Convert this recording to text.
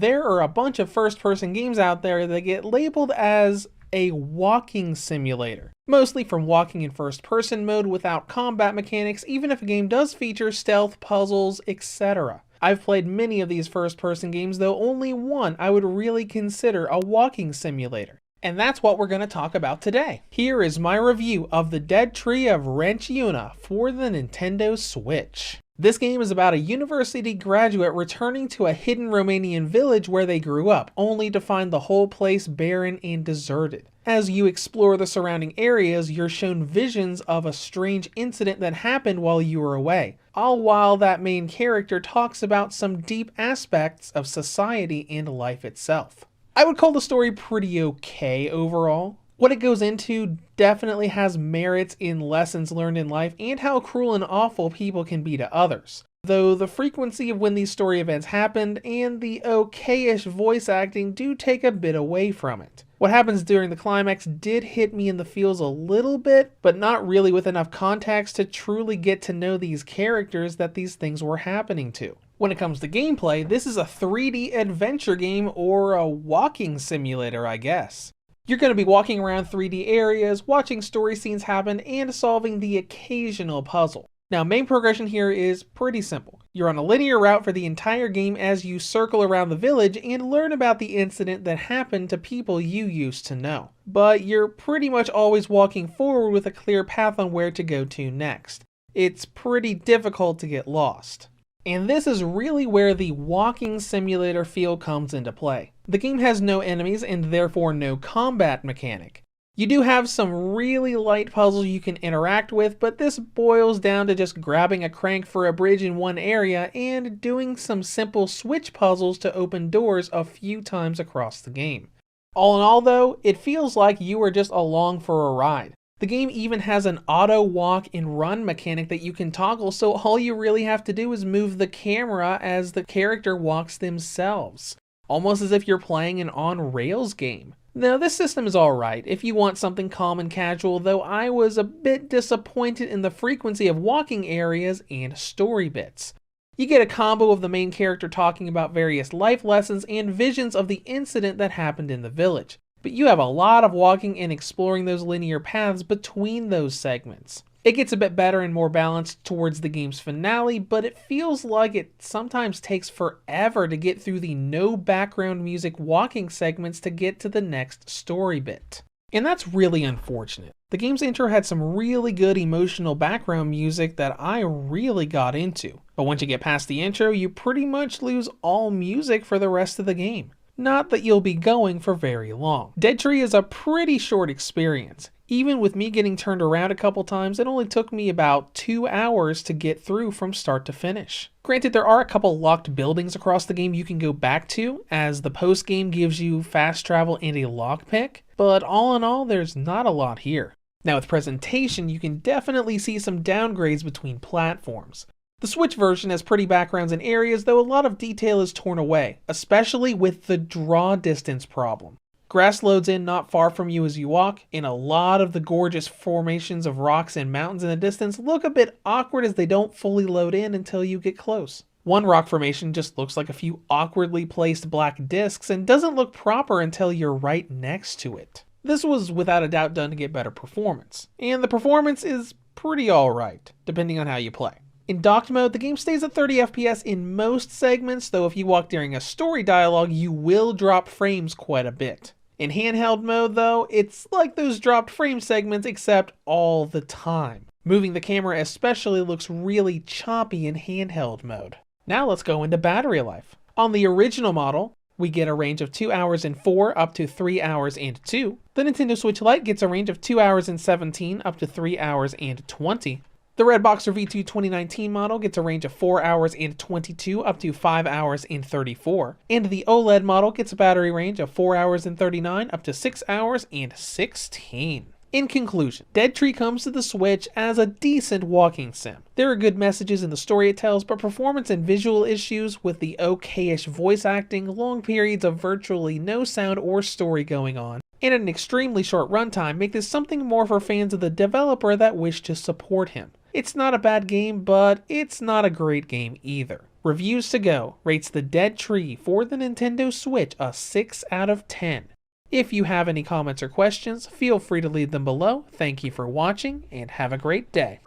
there are a bunch of first-person games out there that get labeled as a walking simulator, mostly from walking in first-person mode without combat mechanics, even if a game does feature stealth, puzzles, etc. I've played many of these first-person games, though only one I would really consider a walking simulator. And that's what we're going to talk about today. Here is my review of The Dead Tree of Ranchiuna for the Nintendo Switch. This game is about a university graduate returning to a hidden Romanian village where they grew up, only to find the whole place barren and deserted. As you explore the surrounding areas, you're shown visions of a strange incident that happened while you were away, all while that main character talks about some deep aspects of society and life itself. I would call the story pretty okay overall. What it goes into definitely has merits in lessons learned in life and how cruel and awful people can be to others, though the frequency of when these story events happened and the okay-ish voice acting do take a bit away from it. What happens during the climax did hit me in the feels a little bit, but not really with enough context to truly get to know these characters that these things were happening to. When it comes to gameplay, this is a 3D adventure game, or a walking simulator, I guess. You're going to be walking around 3D areas, watching story scenes happen, and solving the occasional puzzle. Now, main progression here is pretty simple. You're on a linear route for the entire game as you circle around the village and learn about the incident that happened to people you used to know. But you're pretty much always walking forward with a clear path on where to go to next. It's pretty difficult to get lost. And this is really where the walking simulator feel comes into play. The game has no enemies and therefore no combat mechanic. You do have some really light puzzles you can interact with, but this boils down to just grabbing a crank for a bridge in one area and doing some simple switch puzzles to open doors a few times across the game. All in all though, it feels like you are just along for a ride. The game even has an auto walk and run mechanic that you can toggle, so all you really have to do is move the camera as the character walks themselves. Almost as if you're playing an on-rails game. Now this system is alright if you want something calm and casual, though I was a bit disappointed in the frequency of walking areas and story bits. You get a combo of the main character talking about various life lessons and visions of the incident that happened in the village. But you have a lot of walking and exploring those linear paths between those segments. It gets a bit better and more balanced towards the game's finale, but it feels like it sometimes takes forever to get through the no background music walking segments to get to the next story bit. And that's really unfortunate. The game's intro had some really good emotional background music that I really got into. But once you get past the intro, you pretty much lose all music for the rest of the game. Not that you'll be going for very long. Dead Tree is a pretty short experience. Even with me getting turned around a couple times, it only took me about 2 hours to get through from start to finish. Granted, there are a couple locked buildings across the game you can go back to, as the post-game gives you fast travel and a lockpick, but all in all, there's not a lot here. Now with presentation, you can definitely see some downgrades between platforms. The Switch version has pretty backgrounds and areas, though a lot of detail is torn away, especially with the draw distance problem. Grass loads in not far from you as you walk, and a lot of the gorgeous formations of rocks and mountains in the distance look a bit awkward as they don't fully load in until you get close. One rock formation just looks like a few awkwardly placed black discs and doesn't look proper until you're right next to it. This was without a doubt done to get better performance, and the performance is pretty alright, depending on how you play. In docked mode, the game stays at 30 FPS in most segments, though if you walk during a story dialogue, you will drop frames quite a bit. In handheld mode though, it's like those dropped frame segments except all the time. Moving the camera especially looks really choppy in handheld mode. Now let's go into battery life. On the original model, we get a range of 2 hours and 4 up to 3 hours and 2. The Nintendo Switch Lite gets a range of 2 hours and 17 up to 3 hours and 20. The Redboxer V2 2019 model gets a range of 4 hours and 22 up to 5 hours and 34. And the OLED model gets a battery range of 4 hours and 39 up to 6 hours and 16. In conclusion, Dead Tree comes to the Switch as a decent walking sim. There are good messages in the story it tells, but performance and visual issues with the okay-ish voice acting, long periods of virtually no sound or story going on, and an extremely short runtime make this something more for fans of the developer that wish to support him. It's not a bad game, but it's not a great game either. Reviews to Go rates The Dead Tree for the Nintendo Switch a 6 out of 10. If you have any comments or questions, feel free to leave them below. Thank you for watching, and have a great day.